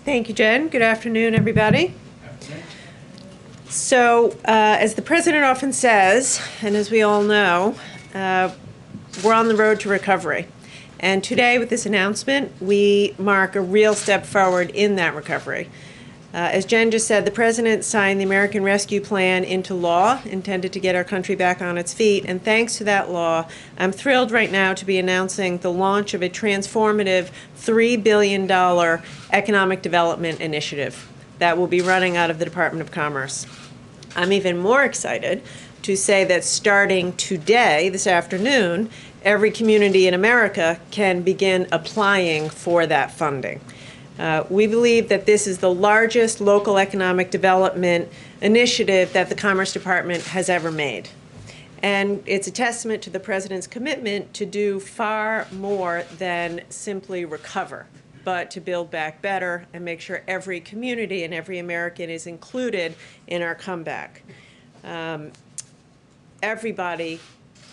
Thank you, Jen. Good afternoon, everybody. So, as the president often says, and as we all know, we're on the road to recovery. And today, with this announcement, we mark a real step forward in that recovery. As Jen just said, the president signed the American Rescue Plan into law, intended to get our country back on its feet. And thanks to that law, I'm thrilled right now to be announcing the launch of a transformative $3 billion economic development initiative that will be running out of the Department of Commerce. I'm even more excited to say that starting today, this afternoon, every community in America can begin applying for that funding. We believe that this is the largest local economic development initiative that the Commerce Department has ever made. And it's a testament to the President's commitment to do far more than simply recover, but to build back better and make sure every community and every American is included in our comeback. Everybody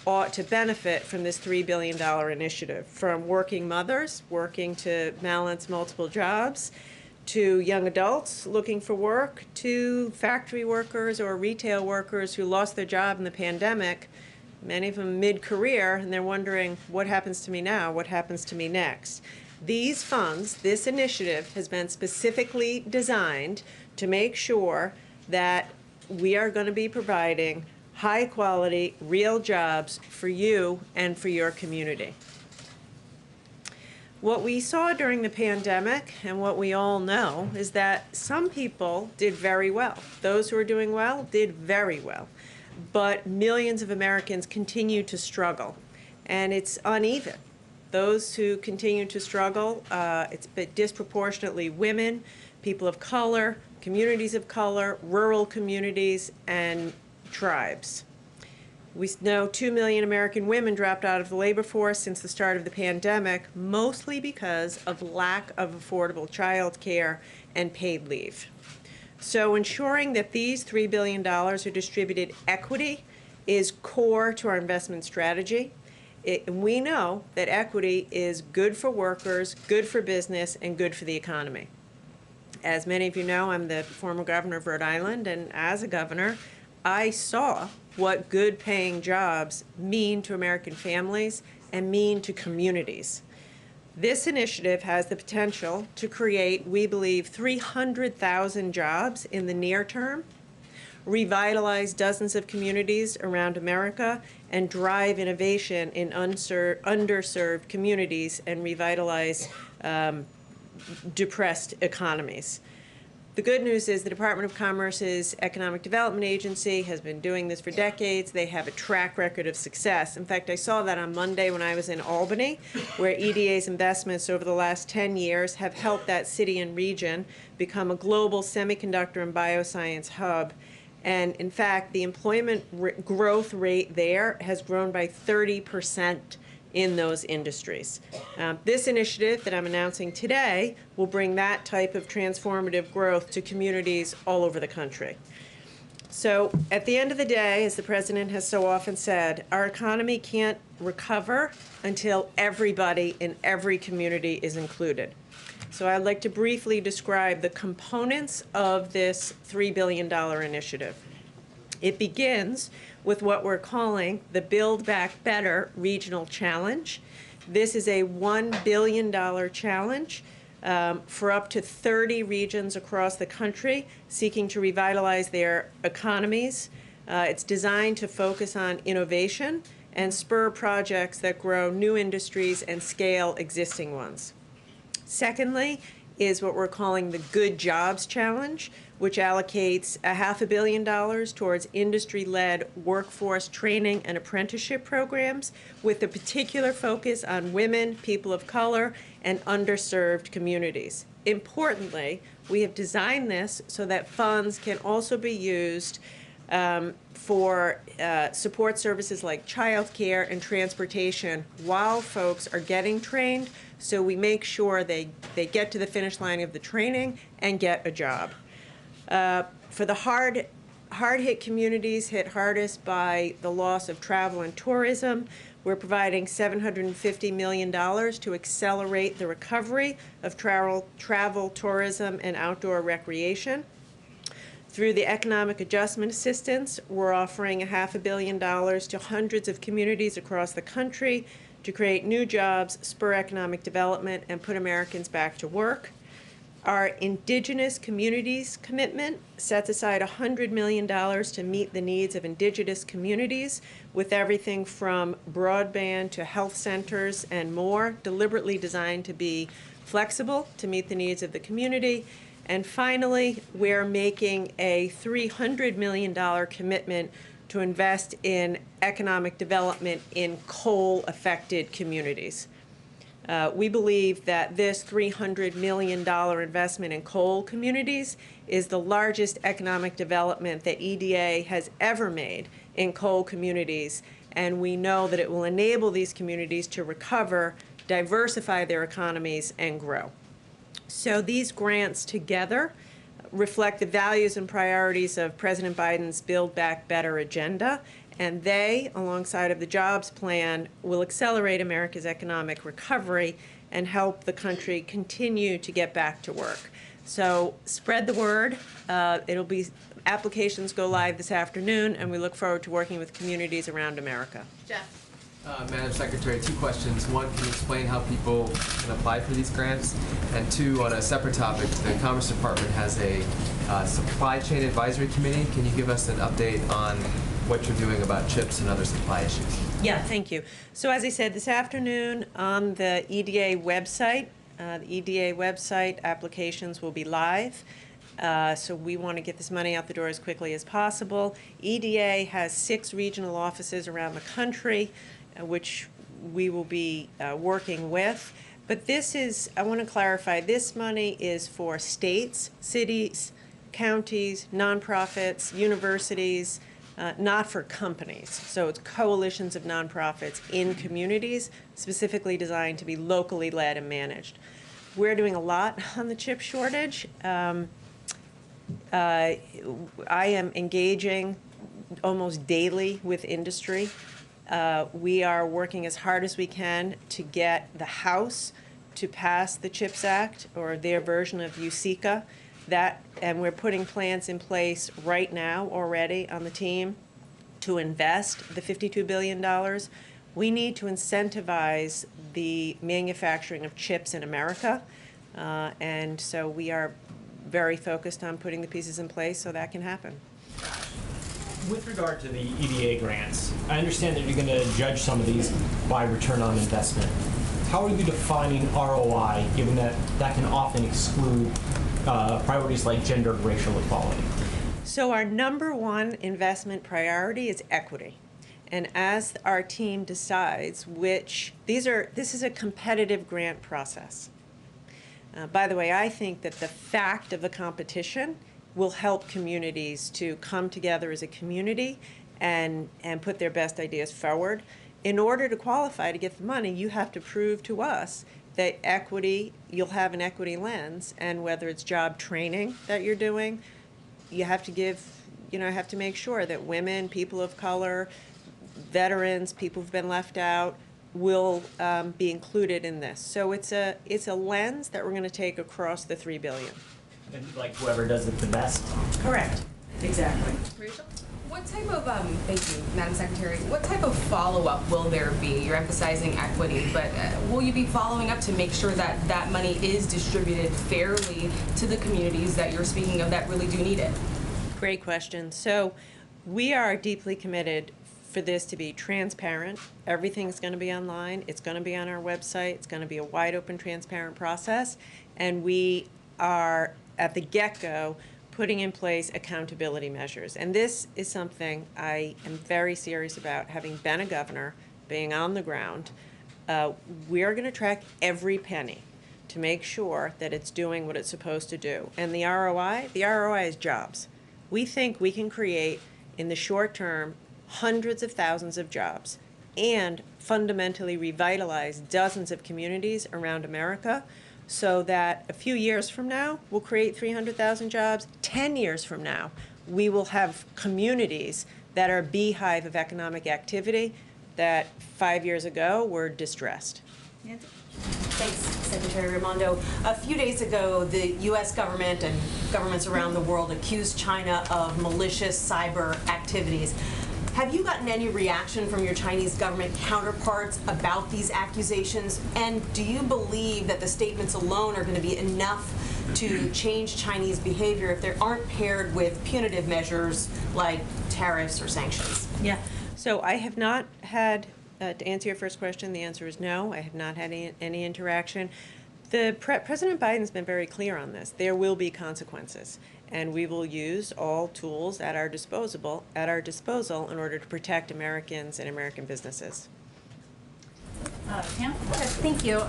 ought to benefit from this $3 billion initiative, from working mothers working to balance multiple jobs, to young adults looking for work, to factory workers or retail workers who lost their job in the pandemic, many of them mid-career, and they're wondering, what happens to me now? What happens to me next? These funds, this initiative, has been specifically designed to make sure that we are going to be providing high-quality, real jobs for you and for your community. What we saw during the pandemic, and what we all know, is that some people did very well. Those who are doing well did very well. But millions of Americans continue to struggle, and it's uneven. Those who continue to struggle, it's disproportionately women, people of color, communities of color, rural communities, and tribes. We know 2 million American women dropped out of the labor force since the start of the pandemic, mostly because of lack of affordable child care and paid leave. So ensuring that these $3 billion are distributed equity is core to our investment strategy. We know that equity is good for workers, good for business, and good for the economy. As many of you know, I'm the former governor of Rhode Island, and as a governor, I saw what good paying jobs mean to American families and mean to communities. This initiative has the potential to create, we believe, 300,000 jobs in the near term, revitalize dozens of communities around America, and drive innovation in underserved communities and revitalize depressed economies. The good news is the Department of Commerce's Economic Development Agency has been doing this for decades. They have a track record of success. In fact, I saw that on Monday when I was in Albany, where EDA's investments over the last 10 years have helped that city and region become a global semiconductor and bioscience hub. And in fact, the employment growth rate there has grown by 30% in those industries. This initiative that I'm announcing today will bring that type of transformative growth to communities all over the country. So at the end of the day, as the president has so often said, our economy can't recover until everybody in every community is included. So I'd like to briefly describe the components of this $3 billion initiative. It begins with what we're calling the Build Back Better Regional Challenge. This is a $1 billion challenge for up to 30 regions across the country seeking to revitalize their economies. It's designed to focus on innovation and spur projects that grow new industries and scale existing ones. Secondly, is what we're calling the Good Jobs Challenge, which allocates $500 million towards industry-led workforce training and apprenticeship programs with a particular focus on women, people of color, and underserved communities. Importantly, we have designed this so that funds can also be used for support services like childcare and transportation while folks are getting trained, so we make sure they get to the finish line of the training and get a job. For the hard-hit communities hit hardest by the loss of travel and tourism, We're providing $750 million to accelerate the recovery of travel, tourism, and outdoor recreation. Through the Economic Adjustment Assistance, we're offering $500 million to hundreds of communities across the country to create new jobs, spur economic development, and put Americans back to work. Our Indigenous Communities Commitment sets aside $100 million to meet the needs of Indigenous communities with everything from broadband to health centers and more, deliberately designed to be flexible to meet the needs of the community. And finally, we're making a $300 million commitment to invest in economic development in coal-affected communities. We believe that this $300 million investment in coal communities is the largest economic development that EDA has ever made in coal communities, and we know that it will enable these communities to recover, diversify their economies, and grow. So these grants together reflect the values and priorities of President Biden's Build Back Better agenda, and they, alongside of the jobs plan, will accelerate America's economic recovery and help the country continue to get back to work. So spread the word. Applications go live this afternoon, and we look forward to working with communities around America. Jeff. Madam Secretary, 2 questions. 1, can you explain how people can apply for these grants? And 2, on a separate topic, the Commerce Department has a supply chain advisory committee. Can you give us an update on what you're doing about chips and other supply issues? Yeah, thank you. So as I said, this afternoon on the EDA website, applications will be live. So we want to get this money out the door as quickly as possible. EDA has 6 regional offices around the country, which we will be working with. But this is, I want to clarify, this money is for states, cities, counties, nonprofits, universities, not for companies. So it's coalitions of nonprofits in communities, specifically designed to be locally led and managed. We're doing a lot on the chip shortage. I am engaging almost daily with industry. We are working as hard as we can to get the House to pass the CHIPS Act, or their version of USICA. And we're putting plans in place right now already on the team to invest the $52 billion. We need to incentivize the manufacturing of chips in America. And so we are very focused on putting the pieces in place so that can happen. With regard to the EDA grants, I understand that you're going to judge some of these by return on investment. How are you defining ROI, given that that can often exclude priorities like gender and racial equality? So our #1 investment priority is equity. And as our team decides this is a competitive grant process. By the way, I think that the fact of the competition will help communities to come together as a community and put their best ideas forward. In order to qualify to get the money, you have to prove to us that you'll have an equity lens, and whether it's job training that you're doing, you have to have to make sure that women, people of color, veterans, people who've been left out, will be included in this. So it's a lens that we're going to take across the $3 billion. And like whoever does it the best? Correct. Exactly. Rachel? What type of, thank you, Madam Secretary, what type of follow-up will there be? You're emphasizing equity, but will you be following up to make sure that that money is distributed fairly to the communities that you're speaking of that really do need it? Great question. So we are deeply committed for this to be transparent. Everything's going to be online. It's going to be on our website. It's going to be a wide open, transparent process. And we are, at the get-go, putting in place accountability measures. And this is something I am very serious about, having been a governor, being on the ground. We are going to track every penny to make sure that it's doing what it's supposed to do. And the ROI is jobs. We think we can create, in the short term, hundreds of thousands of jobs and fundamentally revitalize dozens of communities around America, so that a few years from now, we'll create 300,000 jobs. 10 years from now, we will have communities that are a beehive of economic activity. that 5 years ago were distressed. Nancy? Thanks, Secretary Raimondo. A few days ago, the U.S. government and governments around the world accused China of malicious cyber activities. Have you gotten any reaction from your Chinese government counterparts about these accusations? And do you believe that the statements alone are going to be enough to change Chinese behavior if they aren't paired with punitive measures like tariffs or sanctions? Yeah. So I have not had, to answer your first question, the answer is no. I have not had any interaction. President Biden's been very clear on this. There will be consequences, and we will use all tools at our disposal in order to protect Americans and American businesses. Pam? Thank you.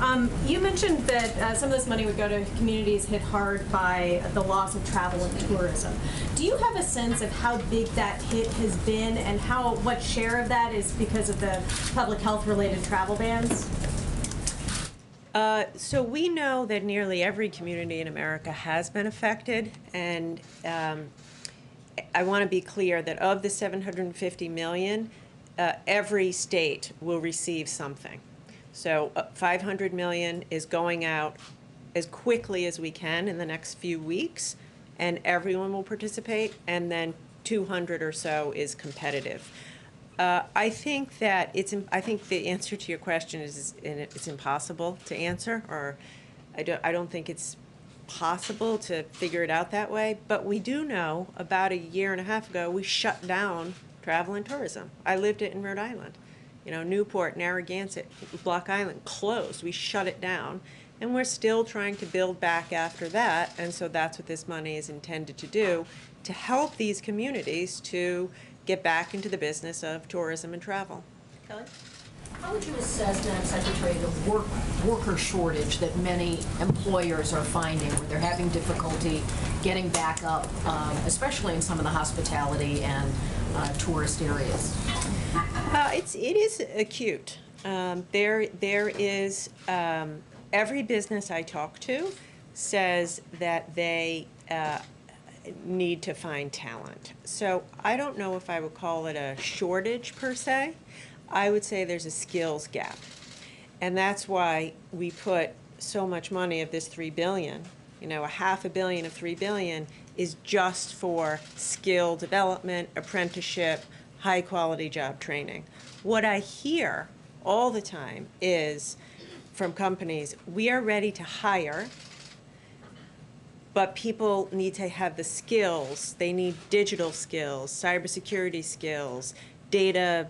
You mentioned that some of this money would go to communities hit hard by the loss of travel and tourism. Do you have a sense of how big that hit has been and what share of that is because of the public health related travel bans? So we know that nearly every community in America has been affected, and I want to be clear that of the $750 million, every state will receive something. So $500 million is going out as quickly as we can in the next few weeks, and everyone will participate, and then 200 or so is competitive. I think that I think the answer to your question is it's impossible to answer, or I don't think it's possible to figure it out that way. But we do know about a year and a half ago we shut down travel and tourism. I lived it in Rhode Island. You know, Newport, Narragansett, Block Island closed. We shut it down, and we're still trying to build back after that. And so that's what this money is intended to do, to help these communities to get back into the business of tourism and travel. Kelly? How would you assess, Madam Secretary, the worker shortage that many employers are finding, where they're having difficulty getting back up, especially in some of the hospitality and tourist areas? It is acute. There is every business I talk to says that they need to find talent. So I don't know if I would call it a shortage per se. I would say there's a skills gap. And that's why we put so much money of this $3 billion, you know, $500 million of $3 billion is just for skill development, apprenticeship, high quality job training. What I hear all the time is from companies, we are ready to hire, but people need to have the skills. They need digital skills, cybersecurity skills, data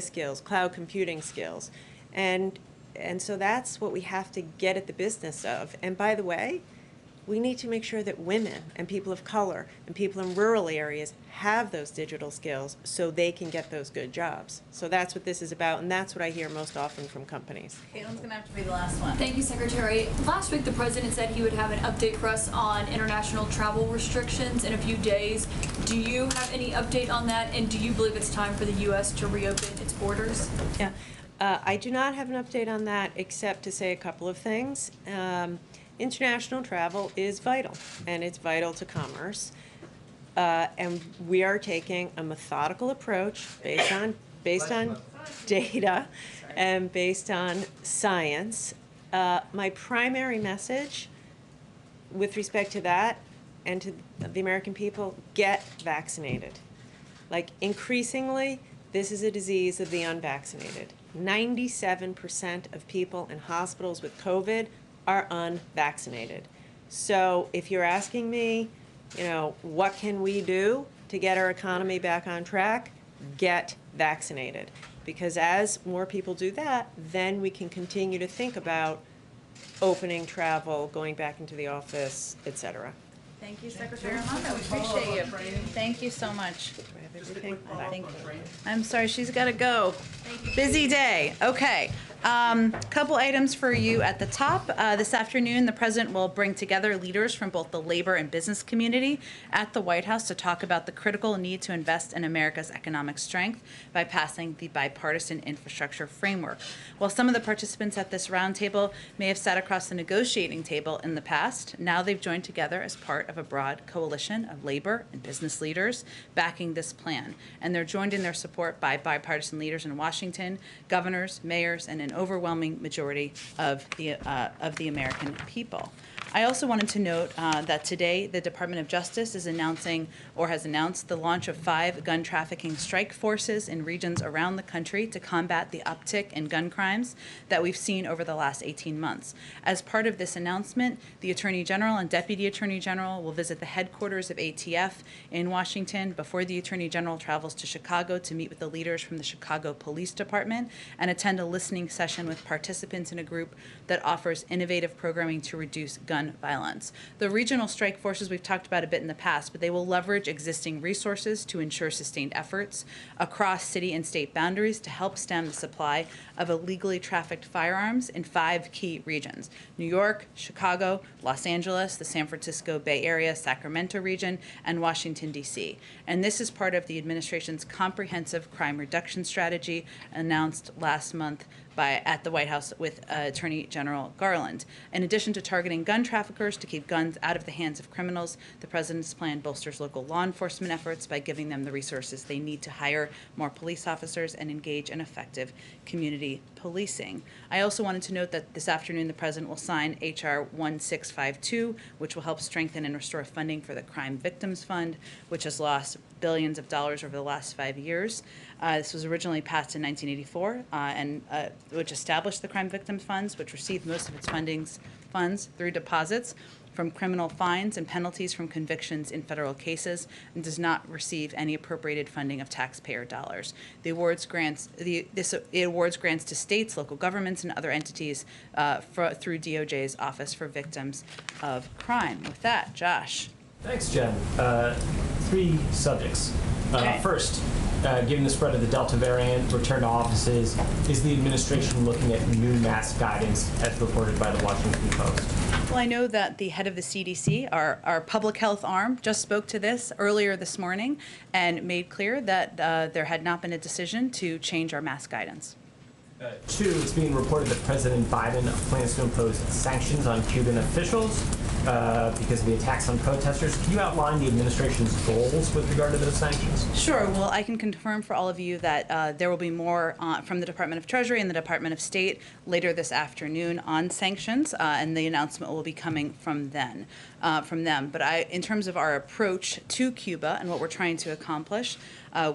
skills, cloud computing skills. And so that's what we have to get at the business of. And by the way, we need to make sure that women and people of color and people in rural areas have those digital skills so they can get those good jobs. So that's what this is about, and that's what I hear most often from companies. Caitlin's going to have to be the last one. Thank you, Secretary. Last week, the President said he would have an update for us on international travel restrictions in a few days. Do you have any update on that, and do you believe it's time for the U.S. to reopen its borders? Yeah, I do not have an update on that except to say a couple of things. International travel is vital, and it's vital to commerce. And we are taking a methodical approach based on data and based on science. My primary message with respect to that and to the American people, get vaccinated. Like, increasingly, this is a disease of the unvaccinated. 97% of people in hospitals with COVID are unvaccinated. So if you're asking me, you know, what can we do to get our economy back on track? Get vaccinated. Because as more people do that, then we can continue to think about opening travel, going back into the office, et cetera. Thank you, Secretary Raimondo. We appreciate you. Thank you so much. Do I have everything? I'm sorry, she's got to go. Busy day. Okay. Couple items for you at the top. This afternoon, the president will bring together leaders from both the labor and business community at the White House to talk about the critical need to invest in America's economic strength by passing the bipartisan infrastructure framework. While some of the participants at this roundtable may have sat across the negotiating table in the past, now they've joined together as part of a broad coalition of labor and business leaders backing this plan. And they're joined in their support by bipartisan leaders in Washington, governors, mayors, and an overwhelming majority of the American people. I also wanted to note that today the Department of Justice is announcing or has announced the launch of 5 gun trafficking strike forces in regions around the country to combat the uptick in gun crimes that we've seen over the last 18 months. As part of this announcement, the Attorney General and Deputy Attorney General will visit the headquarters of ATF in Washington before the Attorney General travels to Chicago to meet with the leaders from the Chicago Police Department and attend a listening session with participants in a group that offers innovative programming to reduce gun violence. The regional strike forces we've talked about a bit in the past, but they will leverage existing resources to ensure sustained efforts across city and state boundaries to help stem the supply of illegally trafficked firearms in 5 key regions: New York, Chicago, Los Angeles, the San Francisco Bay Area, Sacramento region, and Washington, D.C. And this is part of the administration's comprehensive crime reduction strategy announced last month at the White House with Attorney General Garland. In addition to targeting gun traffickers to keep guns out of the hands of criminals, the president's plan bolsters local law enforcement efforts by giving them the resources they need to hire more police officers and engage in effective community policing. I also wanted to note that this afternoon the president will sign H.R. 1652, which will help strengthen and restore funding for the Crime Victims Fund, which has lost billions of dollars over the last 5 years. This was originally passed in 1984, which established the Crime Victims Funds, which received most of its funds through deposits from criminal fines and penalties from convictions in federal cases, and does not receive any appropriated funding of taxpayer dollars. The awards grants to states, local governments, and other entities through DOJ's Office for Victims of Crime. With that, Josh. Thanks, Jen. 3 subjects. Okay. First, given the spread of the Delta variant, return to offices, is the administration looking at new mask guidance as reported by the Washington Post? Well, I know that the head of the CDC, our public health arm, just spoke to this earlier this morning and made clear that there had not been a decision to change our mask guidance. 2, it's being reported that President Biden plans to impose sanctions on Cuban officials because of the attacks on protesters. Can you outline the administration's goals with regard to those sanctions? Sure. Well, I can confirm for all of you that there will be more from the Department of Treasury and the Department of State later this afternoon on sanctions, and the announcement will be coming from them. But in terms of our approach to Cuba and what we're trying to accomplish,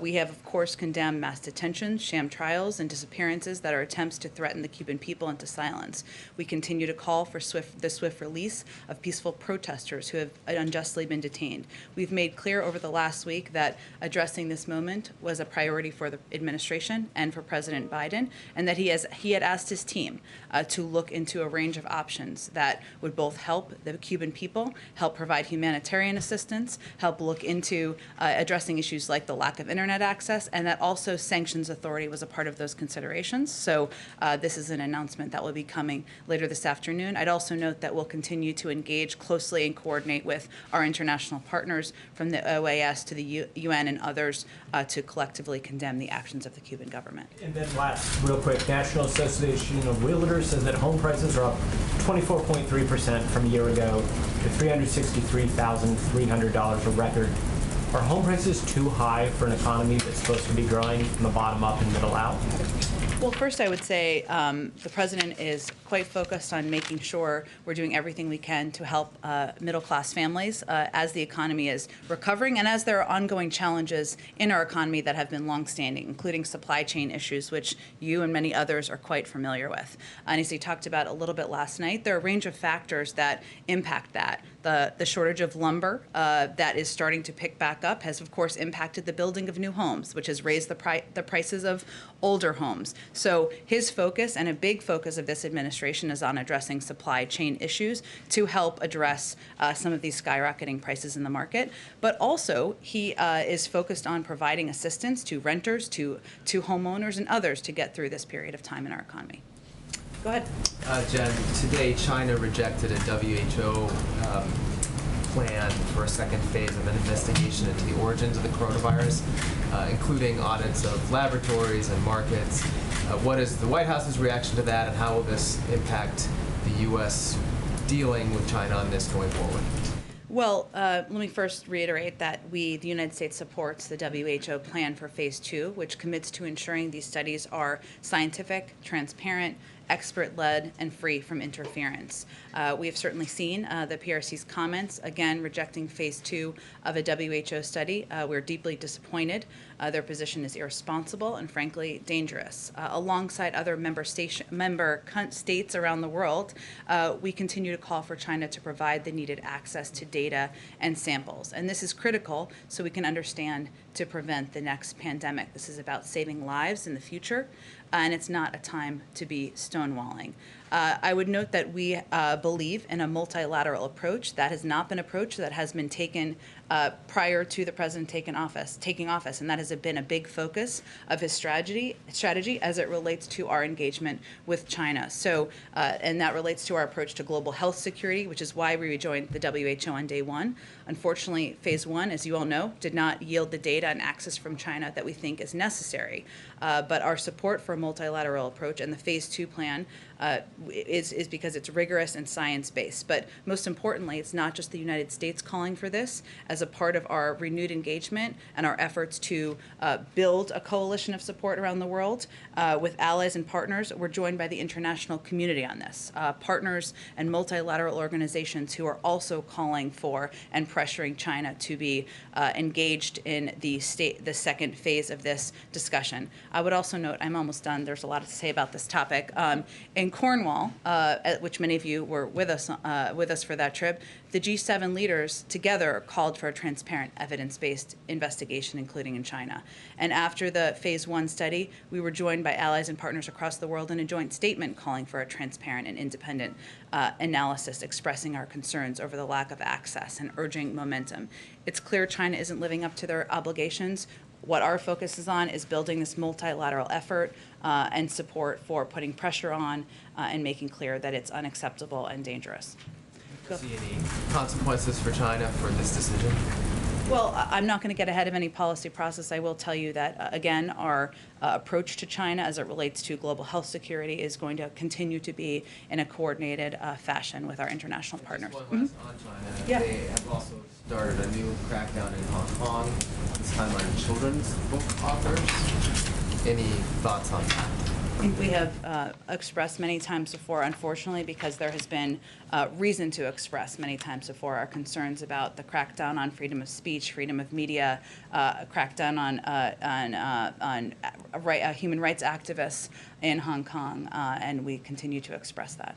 we have, of course, condemned mass detentions, sham trials, and disappearances that are attempts to threaten the Cuban people into silence. We continue to call for the swift release of peaceful protesters who have unjustly been detained. We've made clear over the last week that addressing this moment was a priority for the administration and for President Biden, and that he had asked his team to look into a range of options that would both help the Cuban people, help provide humanitarian assistance, help look into addressing issues like the lack of internet access, and that also sanctions authority was a part of those considerations. So this is an announcement that will be coming later this afternoon. I'd also note that we'll continue to engage closely and coordinate with our international partners from the OAS to the UN and others to collectively condemn the actions of the Cuban government. And then last, real quick, National Association of Realtors says that home prices are up 24.3% from a year ago to $363,300, a record. Are home prices too high for an economy that's supposed to be growing from the bottom up and middle out? Well, first I would say the president is quite focused on making sure we're doing everything we can to help middle-class families as the economy is recovering and as there are ongoing challenges in our economy that have been longstanding, including supply chain issues, which you and many others are quite familiar with. And as he talked about a little bit last night, there are a range of factors that impact that. The shortage of lumber that is starting to pick back up has, of course, impacted the building of new homes, which has raised the prices of older homes. So his focus, and a big focus of this administration, is on addressing supply chain issues to help address some of these skyrocketing prices in the market. But also, he is focused on providing assistance to renters, to homeowners, and others to get through this period of time in our economy. Go ahead. Jen, today China rejected a WHO plan for a second phase of an investigation into the origins of the coronavirus, including audits of laboratories and markets. What is the White House's reaction to that, and how will this impact the U.S. dealing with China on this going forward? Well, let me first reiterate that the United States supports the WHO plan for Phase 2, which commits to ensuring these studies are scientific, transparent, expert-led, and free from interference. We have certainly seen the PRC's comments, again, rejecting Phase 2 of a WHO study. We're deeply disappointed. Their position is irresponsible and, frankly, dangerous. Alongside other member states around the world, we continue to call for China to provide the needed access to data and samples. And this is critical so we can understand to prevent the next pandemic. This is about saving lives in the future, and it's not a time to be stonewalling. I would note that we believe in a multilateral approach. That has not been an approach that has been taken prior to the president taking office, and that has been a big focus of his strategy as it relates to our engagement with China. So, and that relates to our approach to global health security, which is why we rejoined the WHO on day one. Unfortunately, Phase 1, as you all know, did not yield the data and access from China that we think is necessary. But our support for a multilateral approach and the Phase 2 plan is because it's rigorous and science-based. But most importantly, it's not just the United States calling for this. As a part of our renewed engagement and our efforts to build a coalition of support around the world with allies and partners, we're joined by the international community on this. Partners and multilateral organizations who are also calling for and pressuring China to be engaged in the second phase of this discussion. I would also note, I'm almost done, there's a lot to say about this topic. In Cornwall, at which many of you were with us for that trip, the G7 leaders together called for a transparent, evidence-based investigation, including in China. And after the Phase 1 study, we were joined by allies and partners across the world in a joint statement calling for a transparent and independent analysis, expressing our concerns over the lack of access and urging momentum. It's clear China isn't living up to their obligations. What our focus is on is building this multilateral effort and support for putting pressure on and making clear that it's unacceptable and dangerous. Do you see any consequences for China for this decision? Well, I'm not going to get ahead of any policy process. I will tell you that, again, our approach to China as it relates to global health security is going to continue to be in a coordinated fashion with our international partners. Just one last on China. Yeah. They have also started a new crackdown in Hong Kong, this time on children's book authors. Any thoughts on that? I think we have expressed many times before, unfortunately, because there has been reason to express many times before our concerns about the crackdown on freedom of speech, freedom of media, crackdown on human rights activists in Hong Kong, and we continue to express that.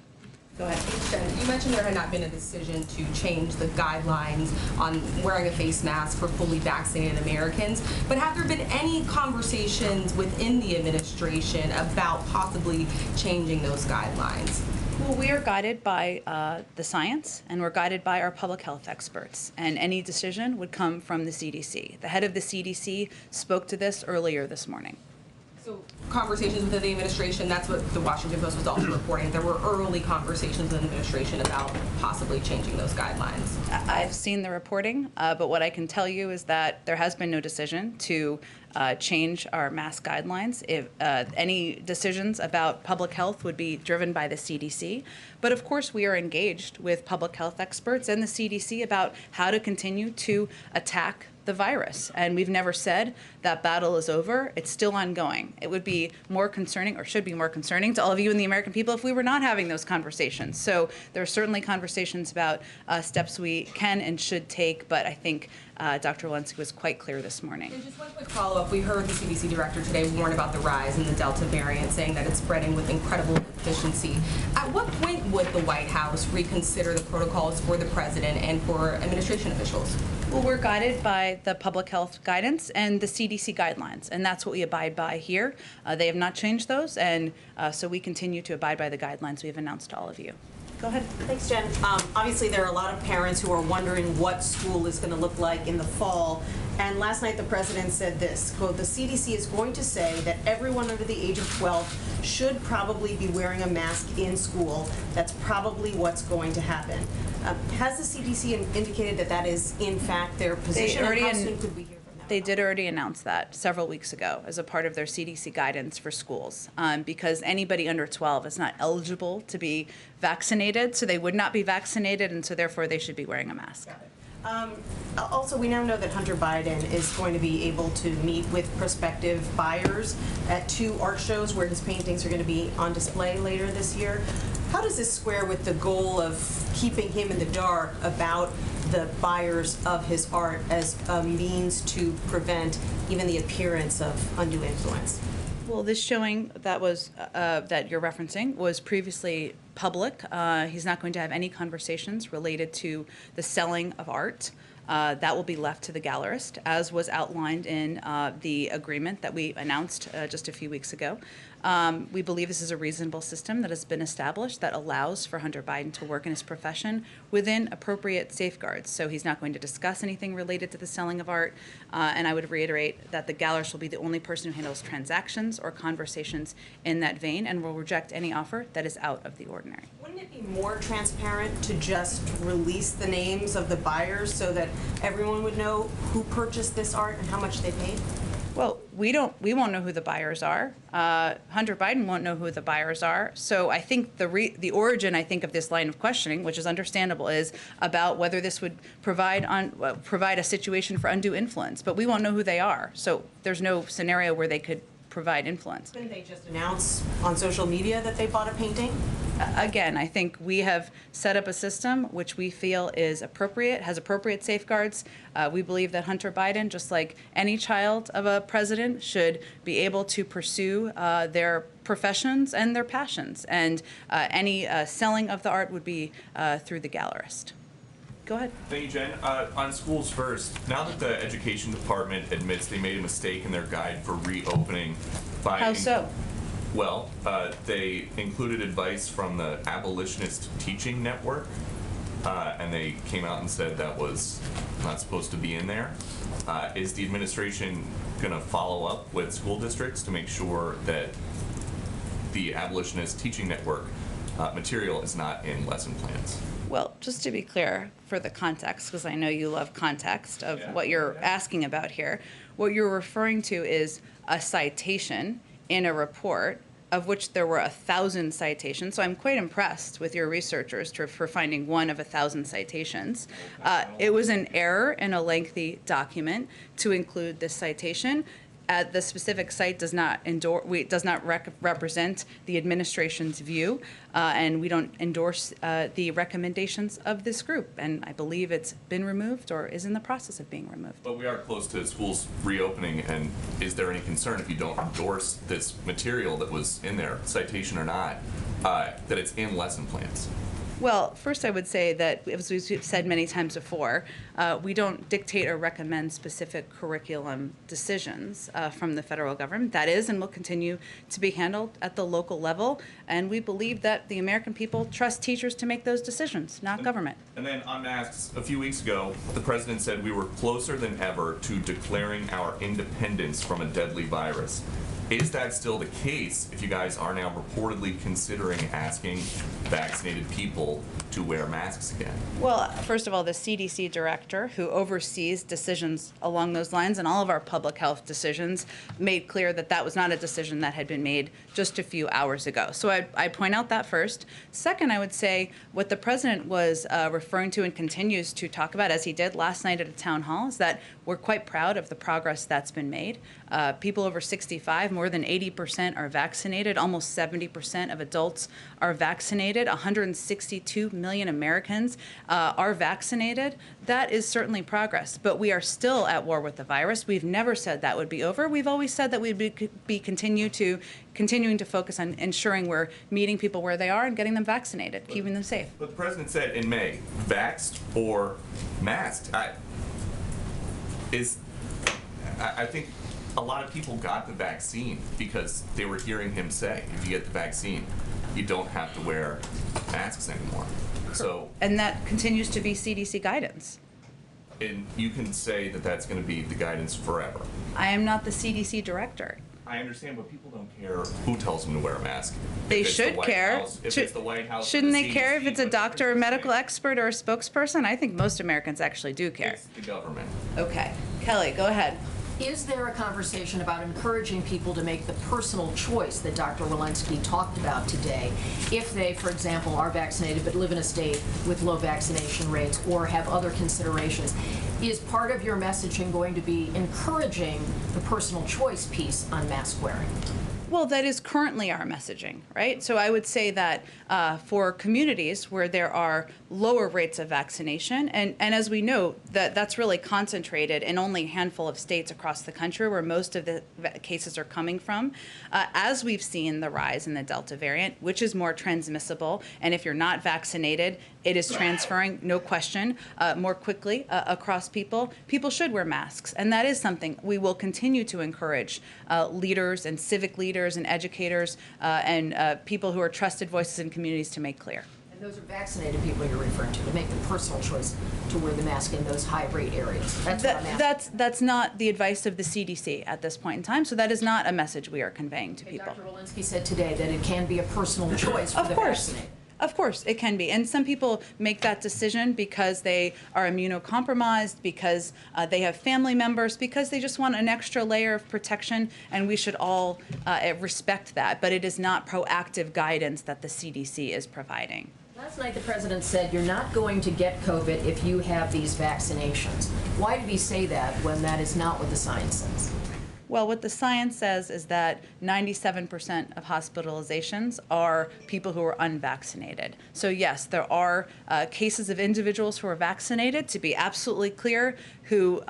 Go ahead. You mentioned there had not been a decision to change the guidelines on wearing a face mask for fully vaccinated Americans, but have there been any conversations within the administration about possibly changing those guidelines? Well, we are guided by the science, and we're guided by our public health experts, and any decision would come from the CDC. The head of the CDC spoke to this earlier this morning. So conversations within the administration, that's what the Washington Post was also reporting. There were early conversations in the administration about possibly changing those guidelines. I've seen the reporting, but what I can tell you is that there has been no decision to change our mask guidelines. If any decisions about public health would be driven by the CDC. But of course, we are engaged with public health experts and the CDC about how to continue to attack the virus. And we've never said that battle is over. It's still ongoing. It would be more concerning, or should be more concerning, to all of you and the American people if we were not having those conversations. So there are certainly conversations about steps we can and should take, but I think Dr. Walensky was quite clear this morning. And just one quick follow-up. We heard the CDC director today warn about the rise in the Delta variant, saying that it's spreading with incredible efficiency. At what point would the White House reconsider the protocols for the president and for administration officials? Well, we're guided by the public health guidance and the CDC guidelines, and that's what we abide by here. They have not changed those, and so we continue to abide by the guidelines we have announced to all of you. Go ahead. Thanks, Jen. Obviously, there are a lot of parents who are wondering what school is going to look like in the fall. And last night, the president said this, quote, "The CDC is going to say that everyone under the age of 12 should probably be wearing a mask in school. That's probably what's going to happen." Has the CDC indicated that that is, in fact, their position? And how soon could we hear from them? They did already announce that several weeks ago as a part of their CDC guidance for schools, because anybody under 12 is not eligible to be vaccinated, so they would not be vaccinated, and so therefore they should be wearing a mask. Also, we now know that Hunter Biden is going to be able to meet with prospective buyers at 2 art shows where his paintings are going to be on display later this year. How does this square with the goal of keeping him in the dark about the buyers of his art as a means to prevent even the appearance of undue influence? Well, this showing that was that you're referencing was previously public. He's not going to have any conversations related to the selling of art. That will be left to the gallerist, as was outlined in the agreement that we announced just a few weeks ago. We believe this is a reasonable system that has been established that allows for Hunter Biden to work in his profession within appropriate safeguards. So he's not going to discuss anything related to the selling of art. And I would reiterate that the gallerist will be the only person who handles transactions or conversations in that vein and will reject any offer that is out of the ordinary. Wouldn't it be more transparent to just release the names of the buyers so that everyone would know who purchased this art and how much they paid? Well, we won't know who the buyers are. Hunter Biden won't know who the buyers are. So I think the origin, I think, of this line of questioning, which is understandable, is about whether this would provide a situation for undue influence. But we won't know who they are. So there's no scenario where they could provide influence. Couldn't they just announce on social media that they bought a painting? Again, I think we have set up a system which we feel is appropriate, has appropriate safeguards. We believe that Hunter Biden, just like any child of a president, should be able to pursue their professions and their passions. And any selling of the art would be through the gallerist. Go ahead. Thank you, Jen. On schools first, now that the education department admits they made a mistake in their guide for reopening by... How so? Well, they included advice from the Abolitionist Teaching Network, and they came out and said that was not supposed to be in there. Is the administration going to follow up with school districts to make sure that the Abolitionist Teaching Network material is not in lesson plans? Well, just to be clear for the context, because I know you love context of what you're asking about here, what you're referring to is a citation in a report of which there were 1,000 citations. So I'm quite impressed with your researchers for finding one of 1,000 citations. It was an error in a lengthy document to include this citation. The specific site does not represent the administration's view, and we don't endorse the recommendations of this group. And I believe it's been removed or is in the process of being removed. But we are close to schools reopening, and is there any concern if you don't endorse this material that was in there, citation or not, that it's in lesson plans? Well, first I would say that, as we've said many times before, we don't dictate or recommend specific curriculum decisions from the federal government. That is and will continue to be handled at the local level, and we believe that the American people trust teachers to make those decisions, not government. And then on masks, a few weeks ago, the president said we were closer than ever to declaring our independence from a deadly virus. Is that still the case if you guys are now reportedly considering asking vaccinated people to wear masks again? Well, first of all, the CDC director, who oversees decisions along those lines and all of our public health decisions, made clear that that was not a decision that had been made just a few hours ago. So I'd point out that first. Second, I would say what the president was referring to and continues to talk about, as he did last night at a town hall, is that we're quite proud of the progress that's been made. People over 65, more than 80% are vaccinated. Almost 70% of adults are vaccinated. 162 million Americans are vaccinated. That is certainly progress. But we are still at war with the virus. We've never said that would be over. We've always said that we'd be continuing to focus on ensuring we're meeting people where they are and getting them vaccinated, keeping them safe. But the president said in May, vaxxed or masked. I think a lot of people got the vaccine because they were hearing him say, if you get the vaccine. you don't have to wear masks anymore. So, And that continues to be CDC guidance. and you can say that that's going to be the guidance forever. I am not the CDC director. I understand, but people don't care who tells them to wear a mask. They If it's the should White care. House- If it's the White House. or Shouldn't the they care if CDC, it's a whatever doctor, a it's medical saying. expert, or a spokesperson? I think most Americans actually do care. It's the government. Okay. Kelly, go ahead. Is there a conversation about encouraging people to make the personal choice that Dr. Walensky talked about today, if they, for example, are vaccinated but live in a state with low vaccination rates or have other considerations? Is part of your messaging going to be encouraging the personal choice piece on mask wearing? Well, that is currently our messaging, right? So I would say that for communities where there are lower rates of vaccination, and as we know, that's really concentrated in only a handful of states across the country where most of the cases are coming from, as we've seen the rise in the Delta variant, which is more transmissible, and if you're not vaccinated, it is transferring, no question, more quickly across people. People should wear masks, and that is something we will continue to encourage leaders and civic leaders and educators and people who are trusted voices in communities to make clear. And those are vaccinated people you're referring to make the personal choice to wear the mask in those high-rate areas. That's what I'm asking. That's not the advice of the CDC at this point in time, so that is not a message we are conveying to people. Dr. Walensky said today that it can be a personal choice for the vaccinated. Of course, it can be. And some people make that decision because they are immunocompromised, because they have family members, because they just want an extra layer of protection, and we should all respect that. But it is not proactive guidance that the CDC is providing. Last night, the president said you're not going to get COVID if you have these vaccinations. Why did he say that when that is not what the science says? Well, what the science says is that 97% of hospitalizations are people who are unvaccinated. So yes, there are cases of individuals who are vaccinated, to be absolutely clear, who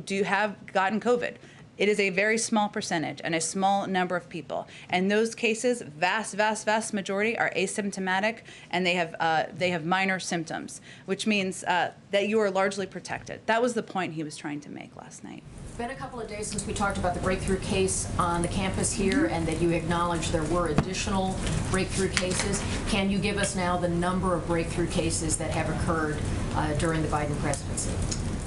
do have gotten COVID. It is a very small percentage and a small number of people. And those cases, vast majority, are asymptomatic, and they have minor symptoms, which means that you are largely protected. That was the point he was trying to make last night. It's been a couple of days since we talked about the breakthrough case on the campus here and that you acknowledged there were additional breakthrough cases. Can you give us now the number of breakthrough cases that have occurred during the Biden presidency?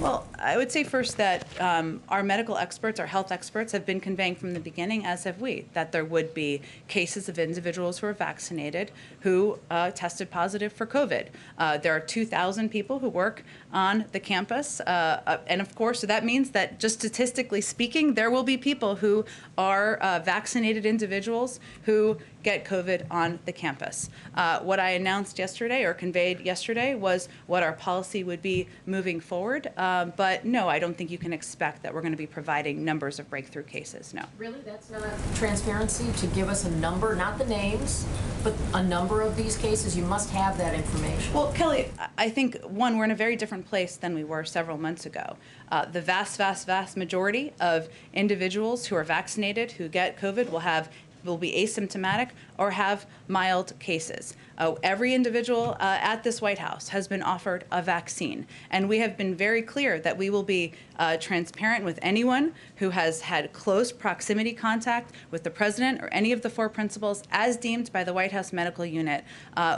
Well, I would say first that our medical experts, our health experts, have been conveying from the beginning, as have we, that there would be cases of individuals who are vaccinated who tested positive for COVID. There are 2,000 people who work on the campus, and of course, so that means that just statistically speaking, there will be people who are vaccinated individuals who get COVID on the campus. What I announced yesterday or conveyed yesterday was what our policy would be moving forward. But no, I don't think you can expect that we're going to be providing numbers of breakthrough cases, no. Really? That's not transparency to give us a number, not the names, but a number of these cases? You must have that information. Well, Kelly, I think, one, we're in a very different place than we were several months ago. The vast majority of individuals who are vaccinated who get COVID will be asymptomatic or have mild cases. Every individual at this White House has been offered a vaccine, and we have been very clear that we will be transparent with anyone who has had close proximity contact with the president or any of the four principals as deemed by the White House Medical Unit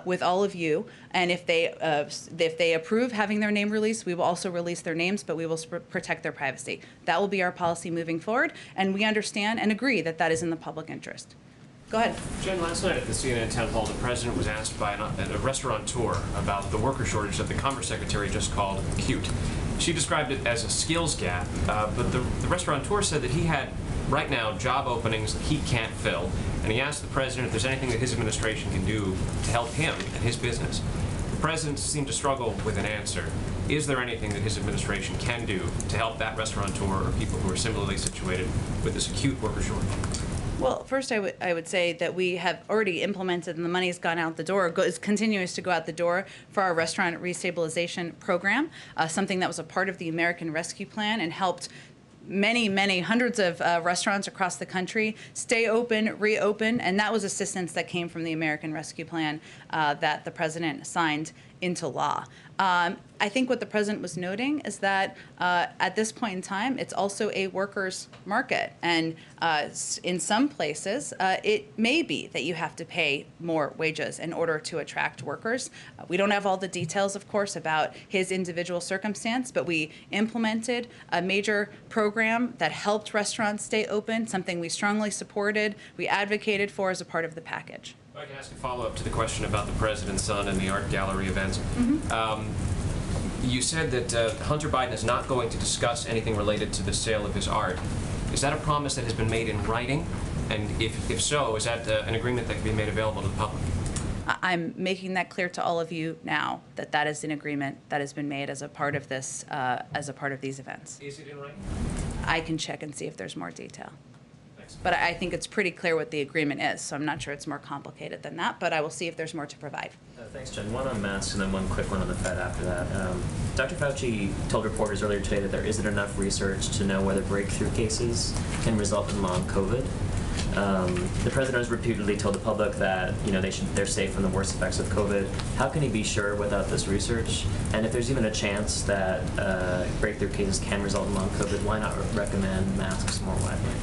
with all of you. And if they approve having their name released, we will also release their names, but we will protect their privacy. That will be our policy moving forward, and we understand and agree that that is in the public interest. Go ahead. Jen, last night at the CNN town hall, the president was asked by a restaurateur about the worker shortage that the Commerce Secretary just called acute. She described it as a skills gap, but the restaurateur said that he had, right now, job openings that he can't fill, and he asked the president if there's anything that his administration can do to help him and his business. The president seemed to struggle with an answer. Is there anything that his administration can do to help that restaurateur or people who are similarly situated with this acute worker shortage? Well, first I would say that we have already implemented, and the money has gone out the door, is continuous to go out the door for our restaurant restabilization program, something that was a part of the American Rescue Plan and helped many hundreds of restaurants across the country stay open, reopen, and that was assistance that came from the American Rescue Plan that the president signed into law. I think what the president was noting is that at this point in time, it's also a workers' market. And in some places, it may be that you have to pay more wages in order to attract workers. We don't have all the details, of course, about his individual circumstance, but we implemented a major program that helped restaurants stay open, something we strongly supported, we advocated for as a part of the package. If I can ask a follow-up to the question about the president's son and the art gallery events. You said that Hunter Biden is not going to discuss anything related to the sale of his art. Is that a promise that has been made in writing? And if so, is that an agreement that can be made available to the public? I'm making that clear to all of you now, that that is an agreement that has been made as a part of this, as a part of these events. Is it in writing? I can check and see if there's more detail. But I think it's pretty clear what the agreement is, so I'm not sure it's more complicated than that, but I will see if there's more to provide. Thanks, Jen. One on masks and then one quick one on the Fed after that. Dr. Fauci told reporters earlier today that there isn't enough research to know whether breakthrough cases can result in long COVID. The president has repeatedly told the public that they're safe from the worst effects of COVID. How can he be sure without this research? And if there's even a chance that breakthrough cases can result in long COVID, why not recommend masks more widely?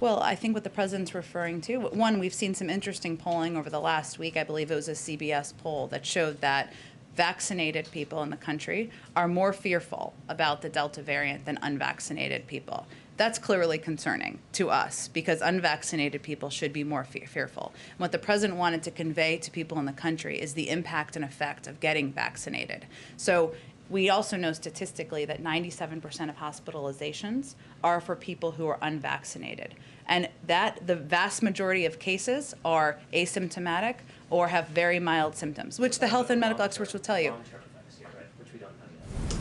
Well, I think what the president's referring to, one, we've seen some interesting polling over the last week. I believe it was a CBS poll that showed that vaccinated people in the country are more fearful about the Delta variant than unvaccinated people. That's clearly concerning to us because unvaccinated people should be more fearful. And what the president wanted to convey to people in the country is the impact and effect of getting vaccinated. So we also know statistically that 97% of hospitalizations are for people who are unvaccinated. And that the vast majority of cases are asymptomatic or have very mild symptoms, which the health and medical experts will tell you.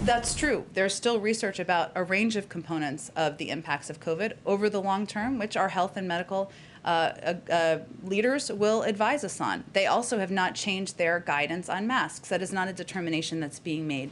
That's true. There's still research about a range of components of the impacts of COVID over the long term, which our health and medical leaders will advise us on. They also have not changed their guidance on masks. That is not a determination that's being made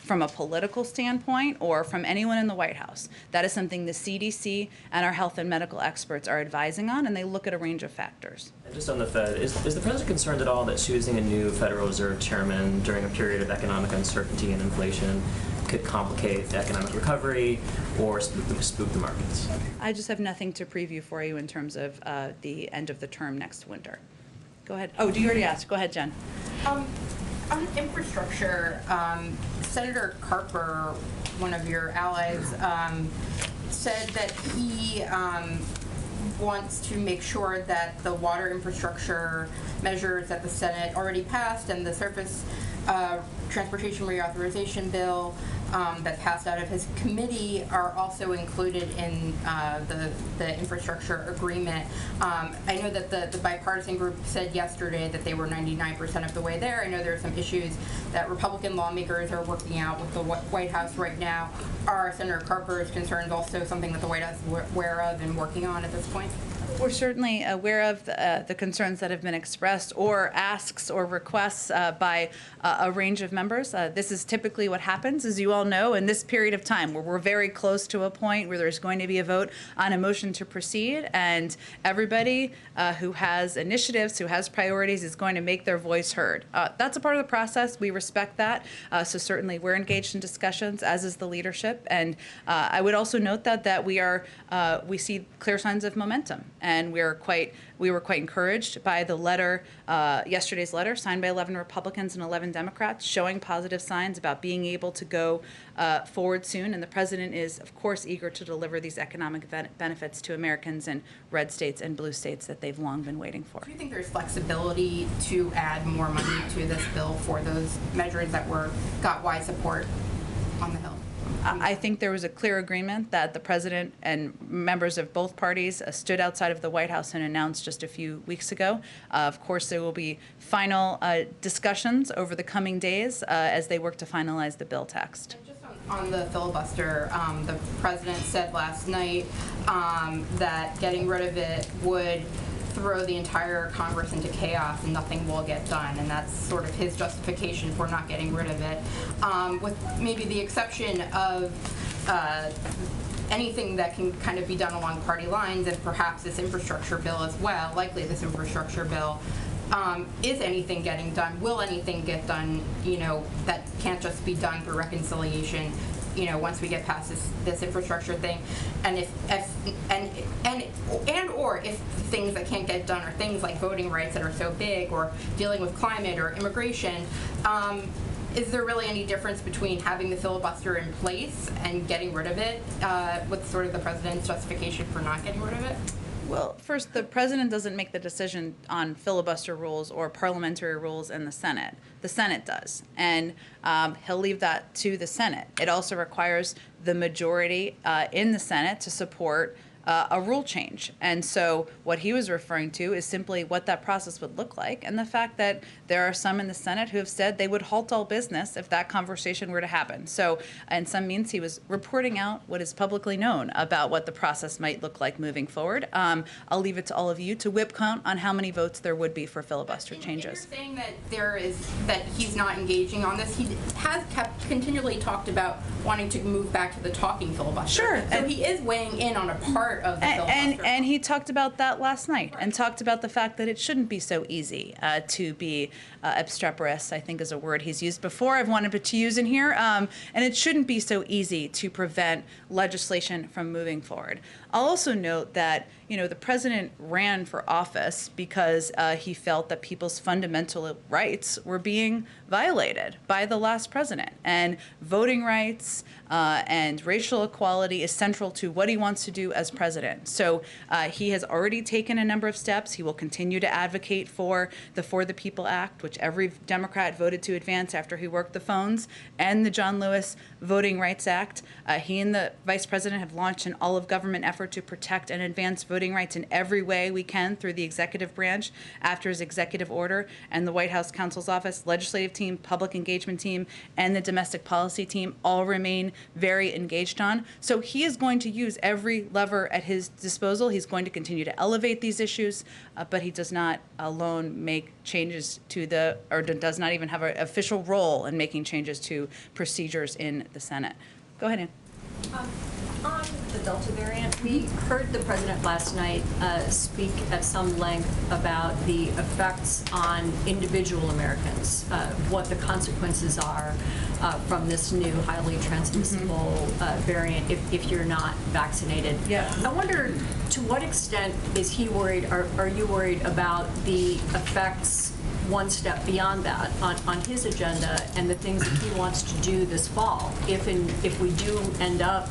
from a political standpoint or from anyone in the White House. That is something the CDC and our health and medical experts are advising on, and they look at a range of factors. And just on the Fed, is the president concerned at all that choosing a new Federal Reserve chairman during a period of economic uncertainty and inflation could complicate the economic recovery or spook the markets? I just have nothing to preview for you in terms of the end of the term next winter. Go ahead. Oh, do you already ask? Go ahead, Jen. On infrastructure, Senator Carper, one of your allies, said that he wants to make sure that the water infrastructure measures that the Senate already passed and the surface transportation reauthorization bill that passed out of his committee are also included in the infrastructure agreement. I know that the bipartisan group said yesterday that they were 99% of the way there. I know there are some issues that Republican lawmakers are working out with the White House right now. Are Senator Carper's concerns also something that the White House is aware of and working on at this point? We're certainly aware of the concerns that have been expressed or asks or requests by a range of members. This is typically what happens, as you all know, in this period of time where we're very close to a point where there's going to be a vote on a motion to proceed, and everybody who has initiatives, who has priorities, is going to make their voice heard. That's a part of the process. We respect that. So certainly we're engaged in discussions, as is the leadership. And I would also note that we see clear signs of momentum. And we were quite encouraged by the letter, yesterday's letter, signed by 11 Republicans and 11 Democrats, showing positive signs about being able to go forward soon. And the president is, of course, eager to deliver these economic benefits to Americans in red states and blue states that they've long been waiting for. Do you think there's flexibility to add more money to this bill for those measures that got wide support on the Hill? I think there was a clear agreement that the president and members of both parties stood outside of the White House and announced just a few weeks ago. Of course, there will be final discussions over the coming days as they work to finalize the bill text. And just on the filibuster, the president said last night that getting rid of it would throw the entire Congress into chaos and nothing will get done, and that's sort of his justification for not getting rid of it, with maybe the exception of anything that can kind of be done along party lines, and perhaps this infrastructure bill as well, likely this infrastructure bill. is anything getting done? Will anything get done, that can't just be done through reconciliation, once we get past this infrastructure thing? And or if things that can't get done are things like voting rights that are so big, or dealing with climate or immigration, is there really any difference between having the filibuster in place and getting rid of it? What's sort of the president's justification for not getting rid of it? Well, first, the president doesn't make the decision on filibuster rules or parliamentary rules in the Senate. The Senate does, and he'll leave that to the Senate. It also requires the majority in the Senate to support a rule change. And so what he was referring to is simply what that process would look like, and the fact that there are some in the Senate who have said they would halt all business if that conversation were to happen. So in some means, he was reporting out what is publicly known about what the process might look like moving forward. I'll leave it to all of you to whip count on how many votes there would be for filibuster changes. You're saying that he's not engaging on this. He has continually talked about wanting to move back to the talking filibuster. Sure. So he is weighing in on a part of the filibuster. And he talked about that last night, and talked about the fact that it shouldn't be so easy to be obstreperous, I think is a word he's used before. I've wanted to use in here. And it shouldn't be so easy to prevent legislation from moving forward. I'll also note that, the president ran for office because he felt that people's fundamental rights were being violated by the last president. And voting rights and racial equality is central to what he wants to do as president. So he has already taken a number of steps. He will continue to advocate for the For the People Act, which every Democrat voted to advance after he worked the phones, and the John Lewis Voting Rights Act. He and the vice president have launched an all-of-government effort to protect and advance voting rights in every way we can through the executive branch after his executive order, and the White House counsel's office, legislative team, public engagement team, and the domestic policy team all remain very engaged on. So he is going to use every lever at his disposal. He's going to continue to elevate these issues, but he does not alone make changes to does not even have an official role in making changes to procedures in the Senate. Go ahead, Ann. On the Delta variant, we heard the president last night speak at some length about the effects on individual Americans, what the consequences are from this new highly transmissible variant if you're not vaccinated. Yeah. I wonder, to what extent is he worried, are you worried about the effects one step beyond that on his agenda and the things that he wants to do this fall, if we do end up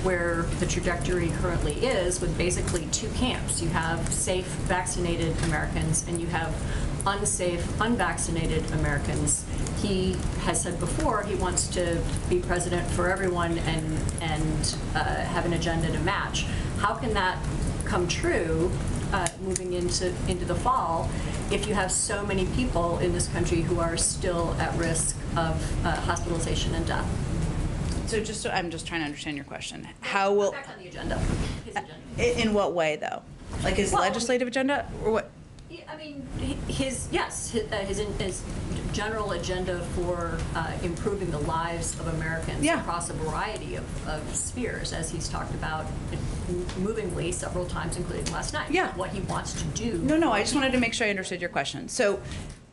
where the trajectory currently is, with basically two camps? You have safe, vaccinated Americans, and you have unsafe, unvaccinated Americans. He has said before he wants to be president for everyone and have an agenda to match. How can that come true moving into the fall if you have so many people in this country who are still at risk of hospitalization and death? So I'm just trying to understand your question. How will Back on the agenda. His agenda. In what way, though? Like his legislative agenda, or what? I mean, his general agenda for improving the lives of Americans across a variety of spheres, as he's talked about movingly several times, including last night. Yeah. What he wants to do. No, I just wanted to make sure I understood your question. So,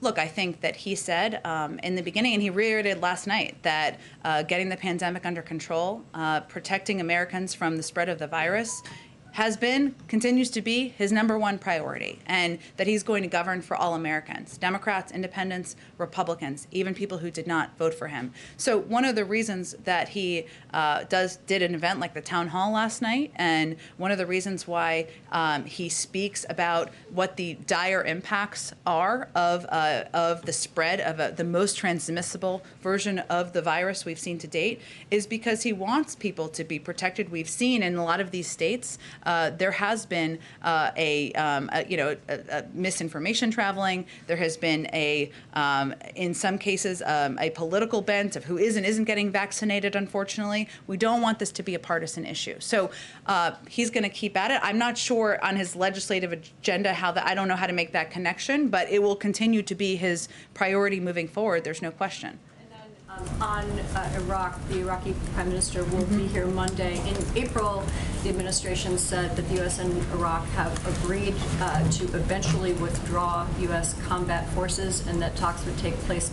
look, I think that he said in the beginning, and he reiterated last night, that getting the pandemic under control, protecting Americans from the spread of the virus, continues to be his #1 priority, and that he's going to govern for all Americans, Democrats, independents, Republicans, even people who did not vote for him. So one of the reasons that he did an event like the town hall last night, and one of the reasons why he speaks about what the dire impacts are of the spread of the most transmissible version of the virus we've seen to date, is because he wants people to be protected. We've seen in a lot of these states there has been misinformation traveling. There has been in some cases a political bent of who is and isn't getting vaccinated. Unfortunately, we don't want this to be a partisan issue. So he's going to keep at it. I'm not sure on his legislative agenda I don't know how to make that connection, but it will continue to be his priority moving forward. There's no question. And then On Iraq, the Iraqi Prime Minister will be here Monday. In April, the administration said that the U.S. and Iraq have agreed to eventually withdraw U.S. combat forces and that talks would take place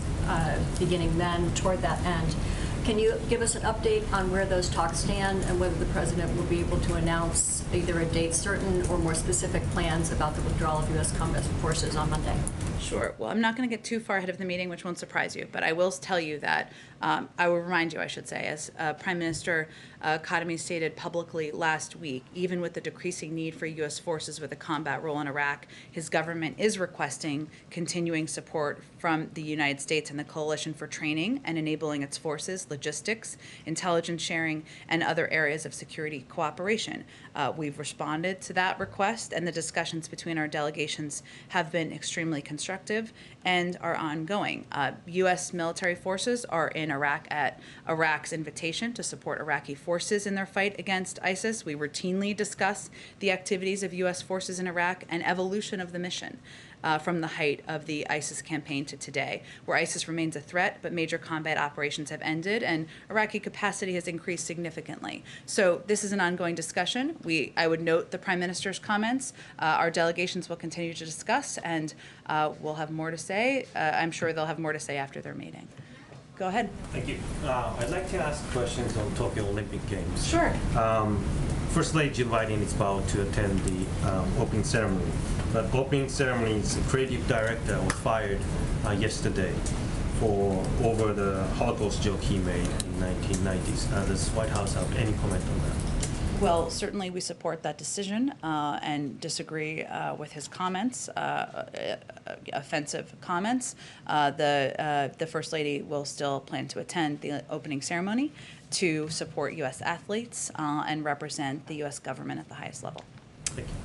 beginning then toward that end. Can you give us an update on where those talks stand and whether the President will be able to announce either a date certain or more specific plans about the withdrawal of U.S. combat forces on Monday? Sure. Well, I'm not going to get too far ahead of the meeting, which won't surprise you, but I will tell you that I will remind you, I should say, as Prime Minister Khatami stated publicly last week, even with the decreasing need for U.S. forces with a combat role in Iraq, his government is requesting continuing support from the United States and the coalition for training and enabling its forces, logistics, intelligence sharing, and other areas of security cooperation. We've responded to that request, and the discussions between our delegations have been extremely constructive and are ongoing. U.S. military forces are in Iraq at Iraq's invitation to support Iraqi forces in their fight against ISIS. We routinely discuss the activities of U.S. forces in Iraq and evolution of the mission. From the height of the ISIS campaign to today, where ISIS remains a threat, but major combat operations have ended and Iraqi capacity has increased significantly. So this is an ongoing discussion. I would note the Prime Minister's comments. Our delegations will continue to discuss, and we'll have more to say. I'm sure they'll have more to say after their meeting. Go ahead. Thank you. I'd like to ask questions on Tokyo Olympic Games. Sure. First Lady Jill Biden is about to attend the opening ceremony. But opening ceremony's creative director was fired yesterday for over the Holocaust joke he made in 1990s. Does White House have any comment on that? Well, certainly we support that decision and disagree with his comments, offensive comments. The First Lady will still plan to attend the opening ceremony to support U.S. athletes and represent the U.S. government at the highest level. Thank you.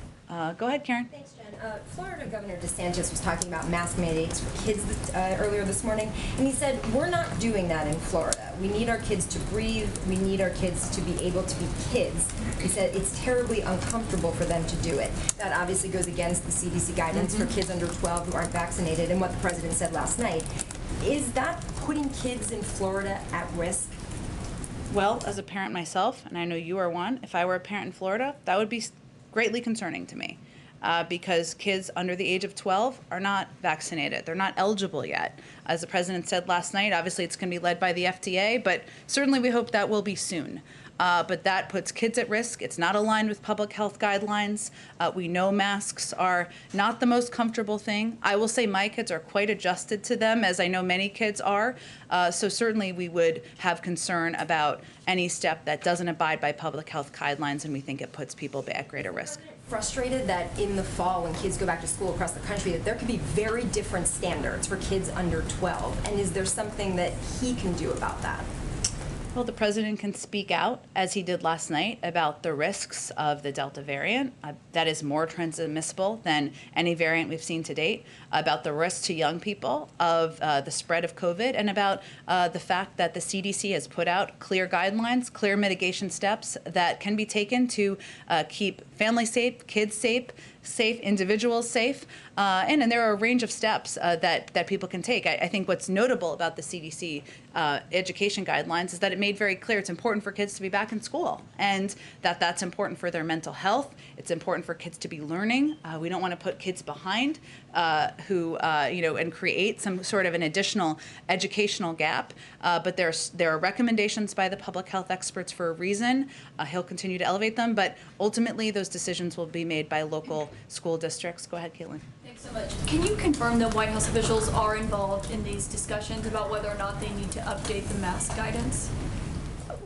Go ahead, Karen. Thanks, Jen. Florida Governor DeSantis was talking about mask mandates for kids earlier this morning, and he said, we're not doing that in Florida. We need our kids to breathe. We need our kids to be able to be kids. He said it's terribly uncomfortable for them to do it. That obviously goes against the CDC guidance for kids under 12 who aren't vaccinated and what the president said last night. Is that putting kids in Florida at risk? Well, as a parent myself, and I know you are one, if I were a parent in Florida, that would be greatly concerning to me. Because kids under the age of 12 are not vaccinated. They're not eligible yet. As the president said last night, obviously it's going to be led by the FDA, but certainly we hope that will be soon. But that puts kids at risk. It's not aligned with public health guidelines. We know masks are not the most comfortable thing. I will say my kids are quite adjusted to them, as I know many kids are. So certainly we would have concern about any step that doesn't abide by public health guidelines, and we think it puts people at greater risk. Frustrated that in the fall when kids go back to school across the country that there could be very different standards for kids under 12, and is there something that he can do about that? Well, the president can speak out, as he did last night, about the risks of the Delta variant. That is more transmissible than any variant we've seen to date, about the risk to young people of the spread of COVID, and about the fact that the CDC has put out clear guidelines, clear mitigation steps that can be taken to keep families safe, kids safe, individuals safe, and there are a range of steps that people can take. I think what's notable about the CDC education guidelines is that it made very clear it's important for kids to be back in school, and that's important for their mental health. It's important for kids to be learning. We don't want to put kids behind and create some sort of an additional educational gap. But there are recommendations by the public health experts for a reason. He'll continue to elevate them, but ultimately those decisions will be made by local school districts. Go ahead, Caitlin. Thanks so much. Can you confirm that White House officials are involved in these discussions about whether or not they need to update the mask guidance?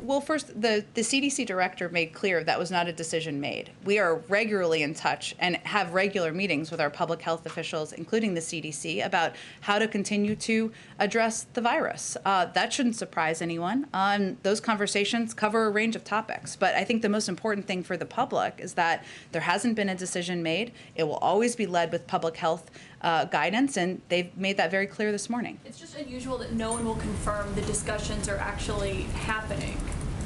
Well, first, the CDC director made clear that was not a decision made. We are regularly in touch and have regular meetings with our public health officials, including the CDC, about how to continue to address the virus. That shouldn't surprise anyone. Those conversations cover a range of topics. But I think the most important thing for the public is that there hasn't been a decision made. It will always be led with public health guidance, and they've made that very clear this morning. It's just unusual that no one will confirm the discussions are actually happening.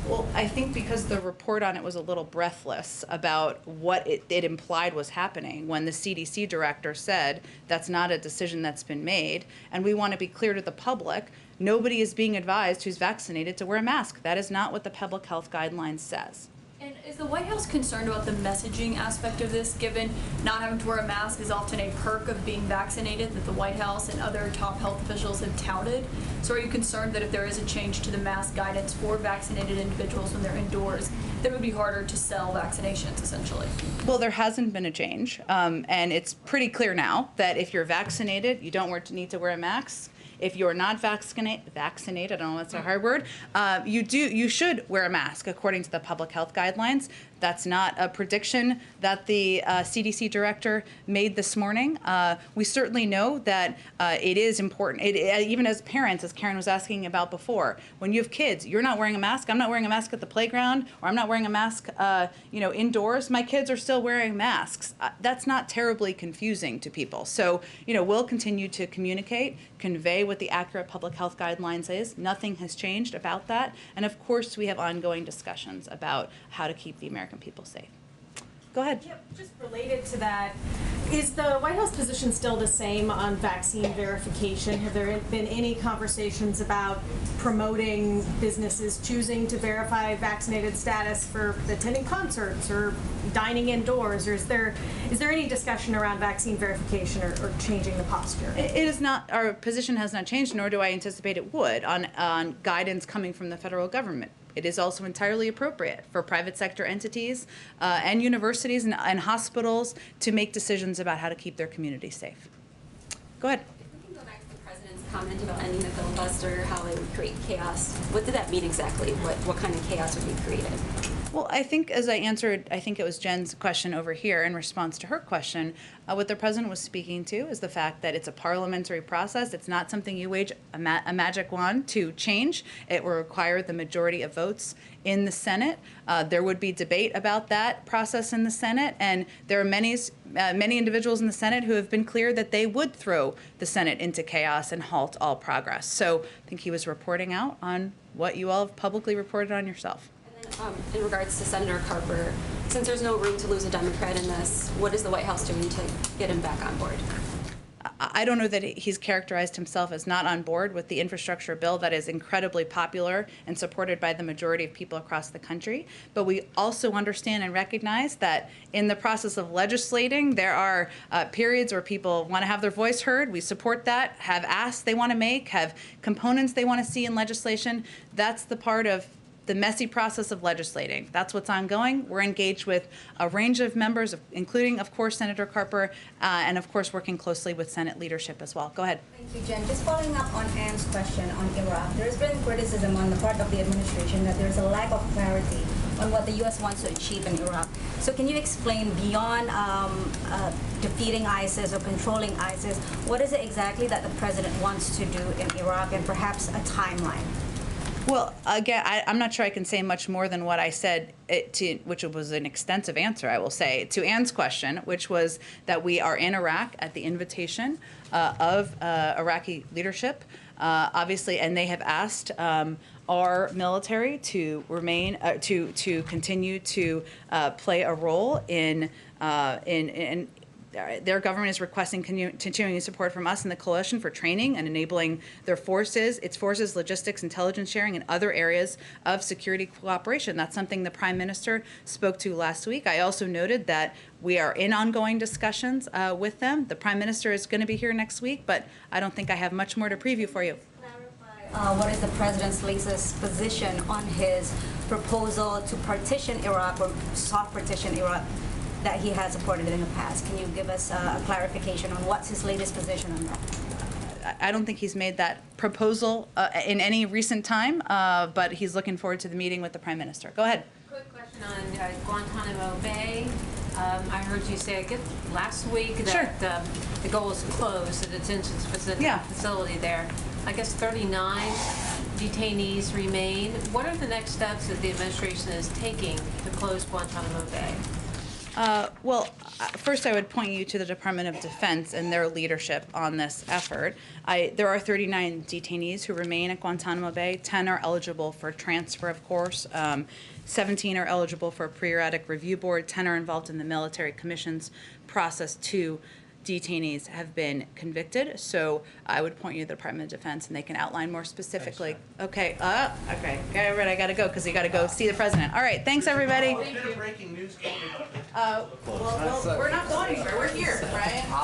Well, I think because the report on it was a little breathless about what it implied was happening when the CDC director said that's not a decision that's been made, and we want to be clear to the public, nobody is being advised who's vaccinated to wear a mask. That is not what the public health guidelines says. And is the White House concerned about the messaging aspect of this, given not having to wear a mask is often a perk of being vaccinated that the White House and other top health officials have touted? So are you concerned that if there is a change to the mask guidance for vaccinated individuals when they're indoors, that it would be harder to sell vaccinations, essentially? Well, there hasn't been a change, and it's pretty clear now that if you're vaccinated, you don't need to wear a mask. If you're not vaccinated, I don't know, that's a hard word, you should wear a mask according to the public health guidelines. That's not a prediction that the CDC director made this morning. We certainly know that it is important, even as parents, as Karen was asking about before, when you have kids, you're not wearing a mask, I'm not wearing a mask at the playground, or I'm not wearing a mask indoors, my kids are still wearing masks. That's not terribly confusing to people. So, we'll continue to communicate, convey what the accurate public health guidelines is. Nothing has changed about that. And of course, we have ongoing discussions about how to keep the American people safe. Go ahead. Yep, just related to that, is the White House position still the same on vaccine verification? Have there been any conversations about promoting businesses choosing to verify vaccinated status for attending concerts or dining indoors? Or is there any discussion around vaccine verification or changing the posture? It is not, our position has not changed, nor do I anticipate it would on guidance coming from the federal government. It is also entirely appropriate for private sector entities and universities and hospitals to make decisions about how to keep their communities safe. Go ahead. If we can go back to the president's comment about ending the filibuster, how it would create chaos. What did that mean exactly? What kind of chaos would be created? Well, I think as I answered, I think it was Jen's question over here in response to her question, what the president was speaking to is the fact that it's a parliamentary process. It's not something you wage a magic wand to change. It will require the majority of votes in the Senate. There would be debate about that process in the Senate, and there are many individuals in the Senate who have been clear that they would throw the Senate into chaos and halt all progress. So I think he was reporting out on what you all have publicly reported on yourself. In regards to Senator Carper, since there's no room to lose a Democrat in this, what is the White House doing to get him back on board? I don't know that he's characterized himself as not on board with the infrastructure bill that is incredibly popular and supported by the majority of people across the country. But we also understand and recognize that in the process of legislating, there are periods where people want to have their voice heard. We support that, have asks they want to make, have components they want to see in legislation. That's the part of the messy process of legislating. That's what's ongoing. We're engaged with a range of members, including, of course, Senator Carper, and, of course, working closely with Senate leadership as well. Go ahead. Thank you, Jen. Just following up on Anne's question on Iraq, there's been criticism on the part of the administration that there's a lack of clarity on what the U.S. wants to achieve in Iraq. So can you explain, beyond defeating ISIS or controlling ISIS, what is it exactly that the president wants to do in Iraq, and perhaps a timeline? Well, again, I'm not sure I can say much more than what I said, which was an extensive answer, I will say, to Anne's question, which was that we are in Iraq at the invitation of Iraqi leadership, obviously, and they have asked our military to remain, to continue to play a role in their government is requesting continuing support from us and the coalition for training and enabling their forces, its forces, logistics, intelligence sharing, and other areas of security cooperation. That's something the Prime Minister spoke to last week. I also noted that we are in ongoing discussions with them. The Prime Minister is going to be here next week, but I don't think I have much more to preview for you. What is the president's latest position on his proposal to partition Iraq or soft partition Iraq that he has supported in the past? Can you give us a clarification on what's his latest position on that? I don't think he's made that proposal in any recent time, but he's looking forward to the meeting with the Prime Minister. Go ahead. Quick question on Guantanamo Bay. I heard you say, I guess, last week that the goal is to close the detention facility there. I guess 39 detainees remain. What are the next steps that the administration is taking to close Guantanamo Bay? First I would point you to the Department of Defense and their leadership on this effort. There are 39 detainees who remain at Guantanamo Bay. 10 are eligible for transfer, of course. 17 are eligible for a periodic review board. 10 are involved in the military commissions process to detainees have been convicted. So I would point you to the Department of Defense, and they can outline more specifically. Okay, okay, I gotta go because you gotta go see the president. All right, thanks everybody. Breaking news. Well, we're not going anywhere. We're here, Brian.